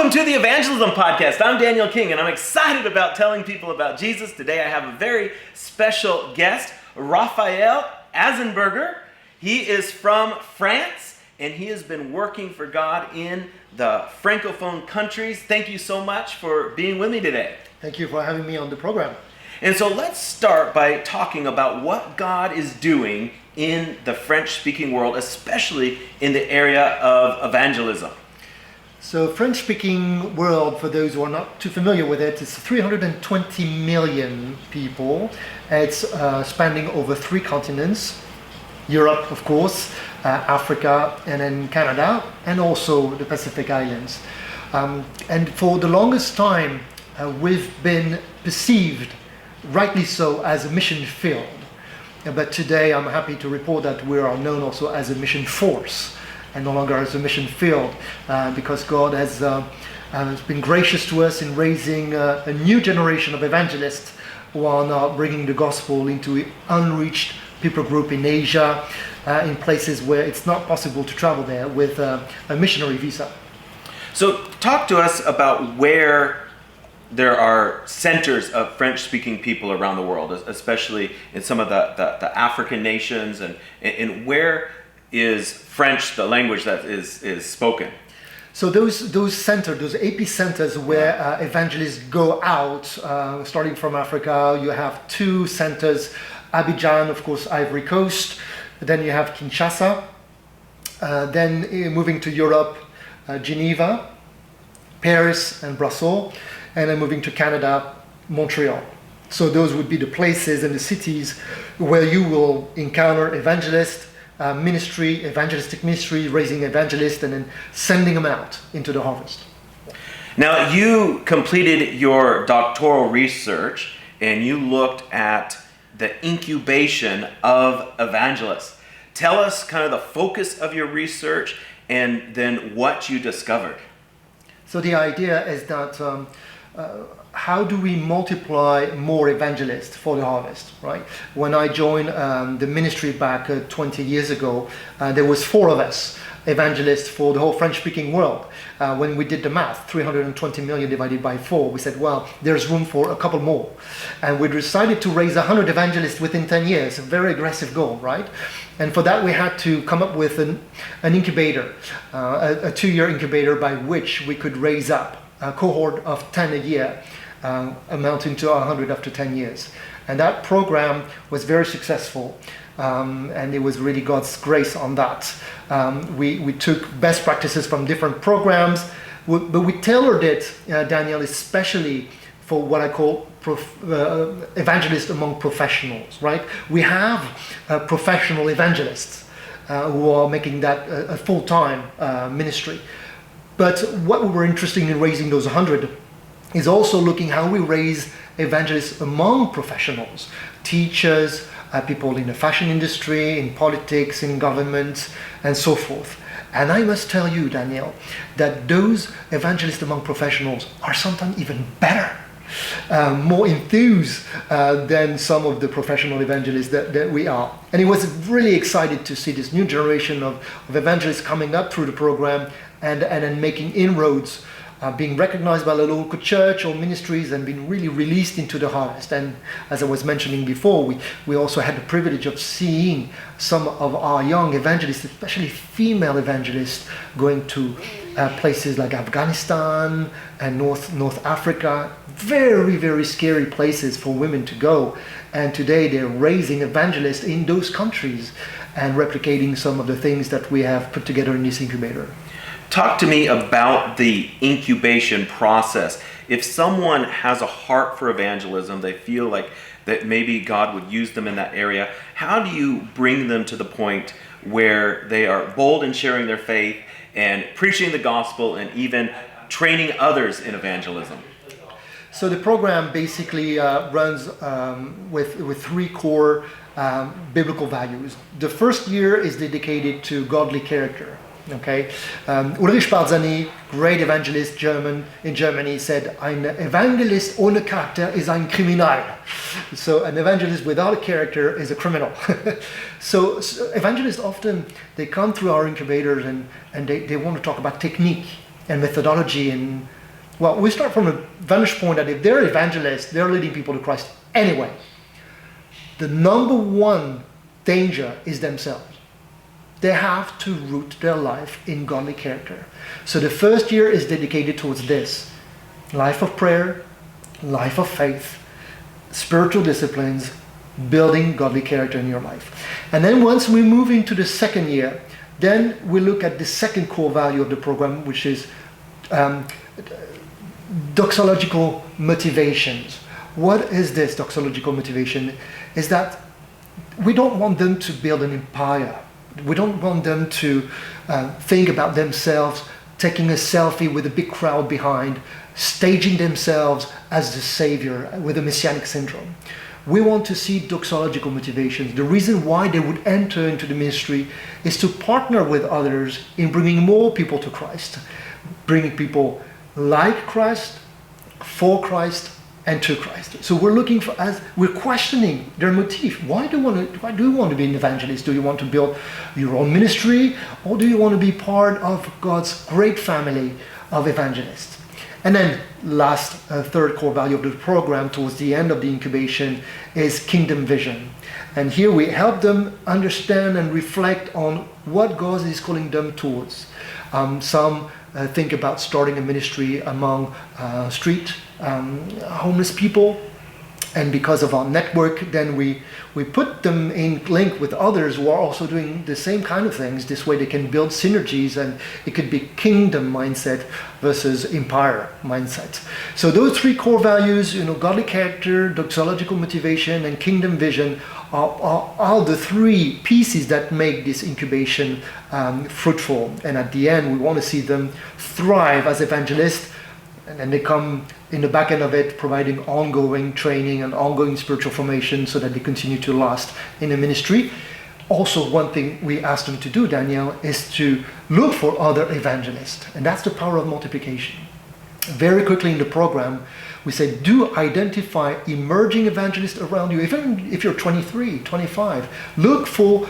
Welcome to the Evangelism Podcast. I'm Daniel King, and I'm excited about telling people about Jesus. Today I have a very special guest, Raphael Anzenberger. He is from France, and he has been working for God in the Francophone countries. Thank you so much for being with me today. Thank you for having me on the program. And so let's start by talking about what God is doing in the French-speaking world, especially in the area of evangelism. So French-speaking world, for those who are not too familiar with it, is 320 million people. It's spanning over 3 continents, Europe, of course, Africa, and then Canada, and also the Pacific Islands. And for the longest time, we've been perceived, rightly so, as a mission field. But today I'm happy to report that we are known also as a mission force, and no longer as a mission field, because God has been gracious to us in raising a new generation of evangelists who are now bringing the gospel into unreached people group in Asia, in places where it's not possible to travel there with a missionary visa. So talk to us about where there are centers of French-speaking people around the world, especially in some of the African nations, and where is French the language that is spoken? So those centers, those epicenters where evangelists go out, starting from Africa, you have 2 centers, Abidjan, of course, Ivory Coast, then you have Kinshasa, then moving to Europe, Geneva, Paris and Brussels, and then moving to Canada, Montreal. So those would be the places and the cities where you will encounter evangelists, evangelistic ministry, raising evangelists and then sending them out into the harvest. Now, you completed your doctoral research and you looked at the incubation of evangelists. Tell us kind of the focus of your research and then what you discovered. So the idea is that how do we multiply more evangelists for the harvest, right? When I joined the ministry back 20 years ago, there was 4 of us, evangelists for the whole French-speaking world. When we did the math, 320 million divided by 4, we said, well, there's room for a couple more. And we decided to raise 100 evangelists within 10 years, a very aggressive goal, right? And for that, we had to come up with an incubator, a 2-year incubator by which we could raise up a cohort of 10 a year, amounting to 100 after 10 years. And that program was very successful, and it was really God's grace on that. We took best practices from different programs, but we tailored it, Daniel, especially for what I call evangelists among professionals, right? We have professional evangelists who are making that a full-time ministry. But what we were interested in raising those 100 is also looking how we raise evangelists among professionals, teachers, people in the fashion industry, in politics, in government, and so forth. And I must tell you, Daniel, that those evangelists among professionals are sometimes even better, more enthused than some of the professional evangelists that we are. And it was really excited to see this new generation of evangelists coming up through the program and then making inroads, being recognized by the local church or ministries and being really released into the harvest. And as I was mentioning before, we also had the privilege of seeing some of our young evangelists, especially female evangelists, going to places like Afghanistan and North Africa, very, very scary places for women to go. And today they're raising evangelists in those countries and replicating some of the things that we have put together in this incubator. Talk to me about the incubation process. If someone has a heart for evangelism, they feel like that maybe God would use them in that area, how do you bring them to the point where they are bold in sharing their faith and preaching the gospel and even training others in evangelism? So the program basically runs with 3 core biblical values. The first year is dedicated to godly character. Okay, Ulrich Barzani, great evangelist in Germany, said, "Ein Evangelist ohne Charakter ist ein Kriminal." So an evangelist without a character is a criminal. So evangelists often, they come through our incubators and they want to talk about technique and methodology and Well, we start from a vantage point that if they're evangelists, they're leading people to Christ anyway. The number one danger is themselves. They have to root their life in godly character. So the first year is dedicated towards this: life of prayer, life of faith, spiritual disciplines, building godly character in your life. And then once we move into the second year, then we look at the second core value of the program, which is Doxological Motivations. What is this doxological motivation? Is that we don't want them to build an empire. We don't want them to think about themselves, taking a selfie with a big crowd behind, staging themselves as the savior with a messianic syndrome. We want to see doxological motivations. The reason why they would enter into the ministry is to partner with others in bringing more people to Christ, bringing people like Christ, for Christ, and to Christ. So we're looking for, as we're questioning their motive. Why do you want to be an evangelist? Do you want to build your own ministry, or do you want to be part of God's great family of evangelists? And then last, third core value of the program towards the end of the incubation is kingdom vision. And here we help them understand and reflect on what God is calling them towards. Some think about starting a ministry among street homeless people. And because of our network, then we put them in link with others who are also doing the same kind of things. This way they can build synergies, and it could be kingdom mindset versus empire mindset. So those three core values, godly character, doxological motivation, and kingdom vision are the three pieces that make this incubation fruitful. And at the end, we want to see them thrive as evangelists, and then they come in the back end of it, providing ongoing training and ongoing spiritual formation so that they continue to last in the ministry. Also, one thing we asked them to do, Danielle, is to look for other evangelists. And that's the power of multiplication. Very quickly in the program, we said, do identify emerging evangelists around you. Even if you're 23, 25, look for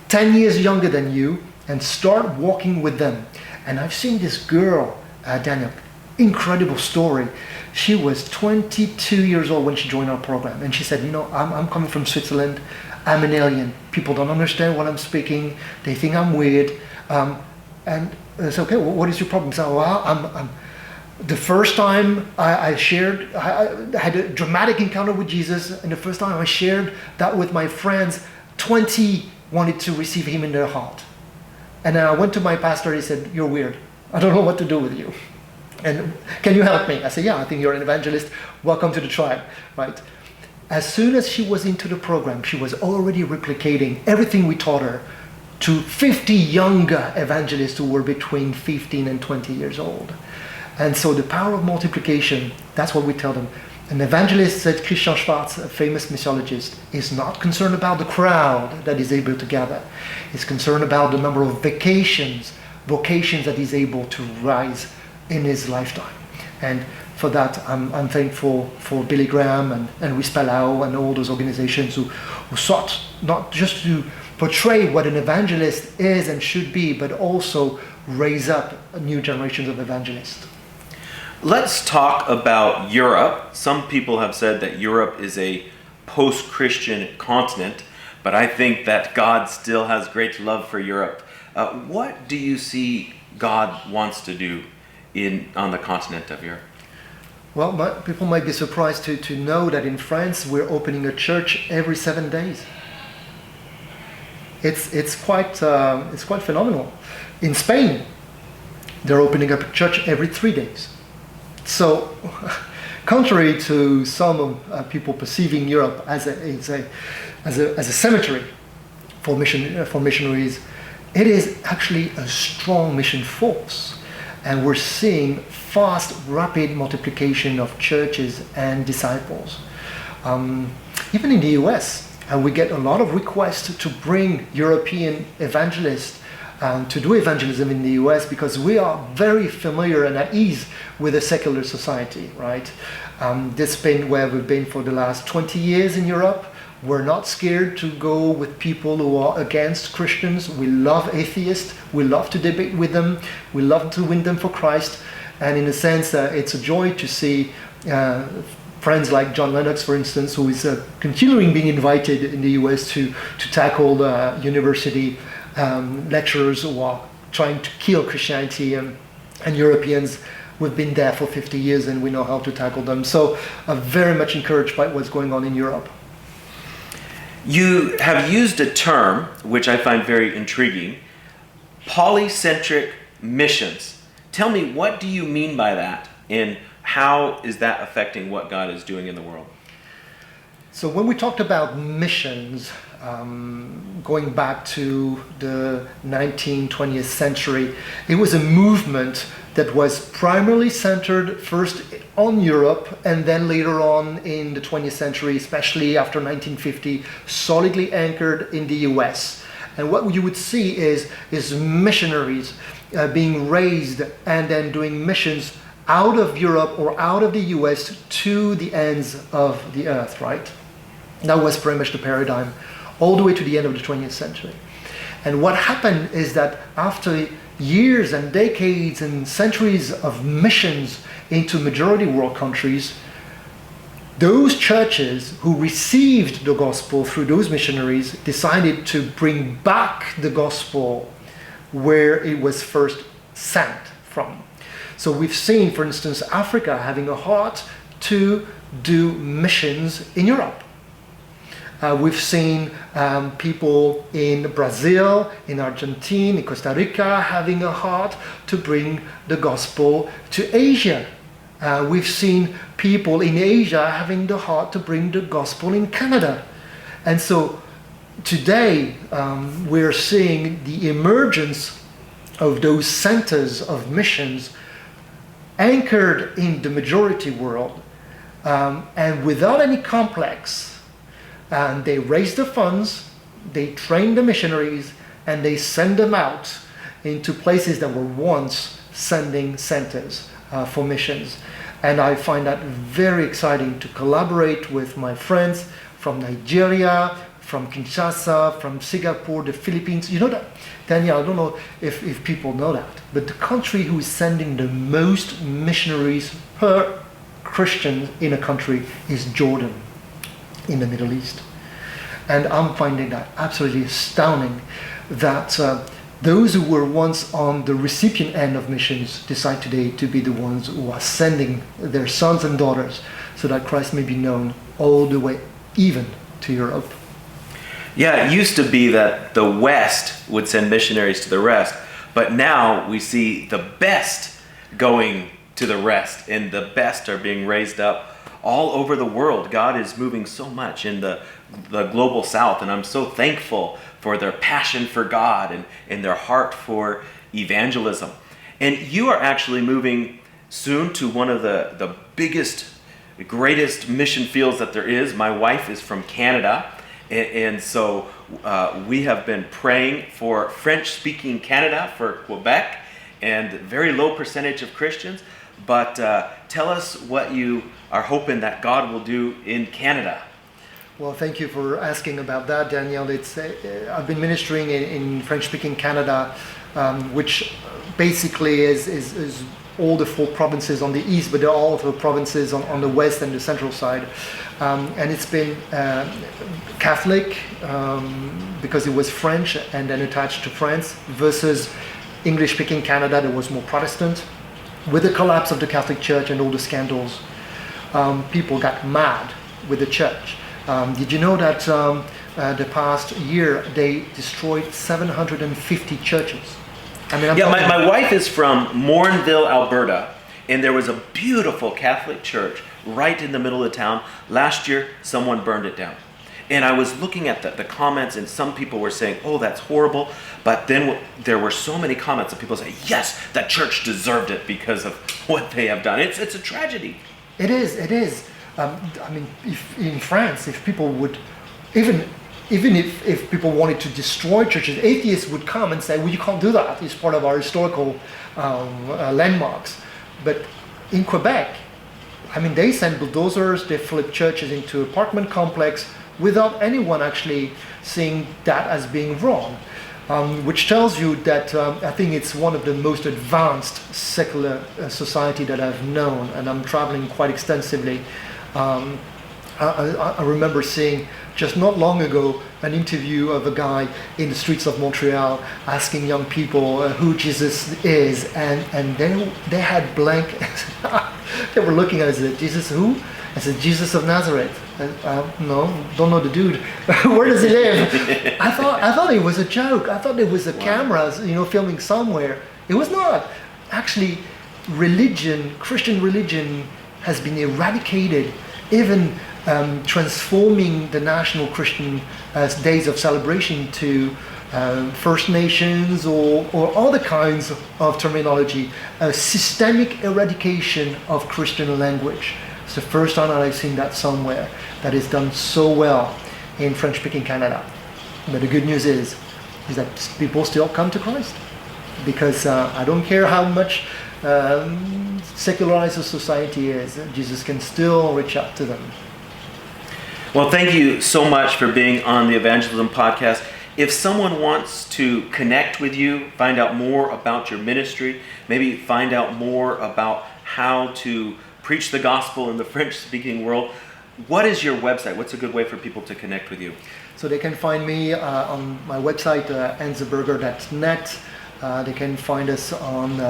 10 years younger than you and start walking with them. And I've seen this girl, Danielle, incredible story. She was 22 years old when she joined our program, and she said, I'm coming from Switzerland. I'm an alien. People don't understand what I'm speaking. They think I'm weird. And I said, okay, what is your problem? So, well, the first time I shared, I had a dramatic encounter with Jesus, and the first time I shared that with my friends, 20 wanted to receive him in their heart. And then I went to my pastor, he said, you're weird. I don't know what to do with you. And can you help me? I said, yeah, I think you're an evangelist. Welcome to the tribe, right? As soon as she was into the program, she was already replicating everything we taught her to 50 younger evangelists who were between 15 and 20 years old. And so the power of multiplication, that's what we tell them. An evangelist, said Christian Schwarz, a famous missiologist, is not concerned about the crowd that is able to gather. He's concerned about the number of vocations that he's able to rise in his lifetime. And for that, I'm thankful for Billy Graham and Luis Palau and all those organizations who sought not just to portray what an evangelist is and should be, but also raise up new generations of evangelists. Let's talk about Europe. Some people have said that Europe is a post-Christian continent, but I think that God still has great love for Europe. What do you see God wants to do on the continent of Europe? Well, people might be surprised to know that in France we're opening a church every 7 days. It's quite phenomenal. In Spain, they're opening up a church every 3 days. So, contrary to some people perceiving Europe as a cemetery for missionaries, it is actually a strong mission force. And we're seeing fast, rapid multiplication of churches and disciples. Even in the US, we get a lot of requests to bring European evangelists to do evangelism in the US because we are very familiar and at ease with a secular society, right? This has been where we've been for the last 20 years in Europe. We're not scared to go with people who are against Christians. We love atheists. We love to debate with them. We love to win them for Christ. And in a sense, it's a joy to see friends like John Lennox, for instance, who is continuing being invited in the US to tackle the university lecturers who are trying to kill Christianity, and Europeans. We've been there for 50 years and we know how to tackle them. So I'm very much encouraged by what's going on in Europe. You have used a term, which I find very intriguing, Polycentric Missions. Tell me, what do you mean by that, and how is that affecting what God is doing in the world? So when we talked about missions, going back to the 19th, 20th century, it was a movement that was primarily centered first on Europe, and then later on in the 20th century, especially after 1950, solidly anchored in the US. And what you would see is missionaries being raised and then doing missions out of Europe or out of the US to the ends of the earth, right? That was pretty much the paradigm all the way to the end of the 20th century. And what happened is that after years and decades and centuries of missions into majority world countries, those churches who received the gospel through those missionaries decided to bring back the gospel where it was first sent from. So we've seen, for instance, Africa having a heart to do missions in Europe. We've seen people in Brazil, in Argentina, in Costa Rica having a heart to bring the gospel to Asia. We've seen people in Asia having the heart to bring the gospel in Canada. And so today we're seeing the emergence of those centers of missions anchored in the majority world, and without any complex. And they raise the funds, they train the missionaries, and they send them out into places that were once sending centers for missions. And I find that very exciting to collaborate with my friends from Nigeria, from Kinshasa, from Singapore, the Philippines. You know that, Daniel, I don't know if people know that, but the country who is sending the most missionaries per Christian in a country is Jordan, in the Middle East. And I'm finding that absolutely astounding that those who were once on the recipient end of missions decide today to be the ones who are sending their sons and daughters so that Christ may be known all the way even to Europe. Yeah, it used to be that the West would send missionaries to the rest, but now we see the best going to the rest, and the best are being raised up all over the world. God is moving so much in the global South, and I'm so thankful for their passion for God and their heart for evangelism. And you are actually moving soon to one of the biggest, greatest mission fields that there is. My wife is from Canada, and so we have been praying for French-speaking Canada, for Quebec, and very low percentage of Christians. But tell us what you are hoping that God will do in Canada. Well, thank you for asking about that, Daniel. I've been ministering in French-speaking Canada, which basically is all the 4 provinces on the east, but they're all the provinces on the west and the central side. And it's been Catholic because it was French and then attached to France, versus English-speaking Canada that was more Protestant. With the collapse of the Catholic Church and all the scandals, people got mad with the church. Did you know that the past year they destroyed 750 churches? I mean, my wife is from Morinville, Alberta, and there was a beautiful Catholic church right in the middle of town. Last year, someone burned it down. And I was looking at the comments, and some people were saying, oh, that's horrible. But then there were so many comments that people say, yes, that church deserved it because of what they have done. It's a tragedy. It is. I mean, if in France, if people would, even if people wanted to destroy churches, atheists would come and say, well, you can't do that. It's part of our historical landmarks. But in Quebec, I mean, they send bulldozers, they flip churches into apartment complex without anyone actually seeing that as being wrong. which tells you that I think it's one of the most advanced secular society that I've known, and I'm traveling quite extensively. I remember seeing just not long ago an interview of a guy in the streets of Montreal asking young people who Jesus is, and they had blank. They were looking at it and said, "Jesus who?" I said, "Jesus of Nazareth." No, don't know the dude. Where does he live? I thought it was a joke. I thought there was a camera, filming somewhere. It was not. Actually, religion, Christian religion, has been eradicated. Even transforming the national Christian days of celebration to First Nations or other kinds of terminology, a systemic eradication of Christian language. It's the first time that I've seen that somewhere that is done so well in French-speaking Canada. But the good news is that people still come to Christ, because I don't care how much secularized a society is, Jesus can still reach out to them. Well, thank you so much for being on the Evangelism Podcast. If someone wants to connect with you, find out more about your ministry, maybe find out more about how to preach the gospel in the French-speaking world, what is your website? What's a good way for people to connect with you? So they can find me on my website, anzenberger.net. They can find us on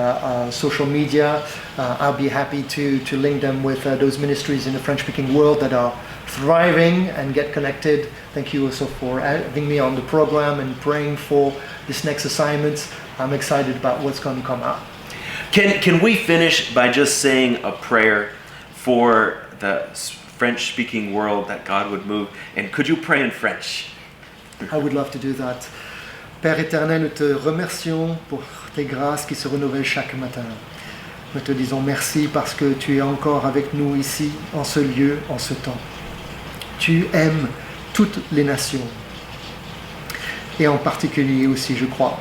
social media. I'll be happy to link them with those ministries in the French-speaking world that are thriving and get connected. Thank you also for having me on the program and praying for this next assignment. I'm excited about what's going to come out. Can we finish by just saying a prayer for the French-speaking world, that God would move? And could you pray in French? I would love to do that. Père éternel, nous te remercions pour tes grâces qui se renouvellent chaque matin. Nous te disons merci parce que tu es encore avec nous ici, en ce lieu, en ce temps. Tu aimes toutes les nations. Et en particulier aussi, je crois,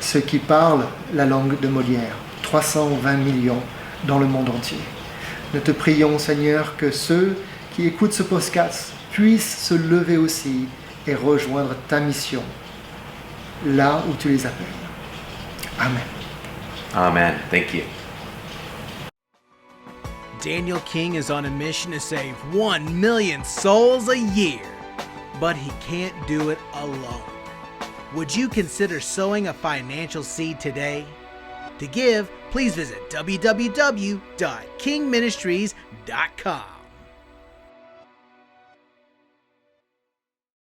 ceux qui parlent la langue de Molière. 320 millions dans le monde entier. Nous te prions, Seigneur, que ceux qui écoutent ce podcast puissent se lever aussi et rejoindre ta mission, là où tu les appelles. Amen. Amen. Thank you. Daniel King is on a mission to save 1 million souls a year, but he can't do it alone. Would you consider sowing a financial seed today? To give, please visit www.kingministries.com.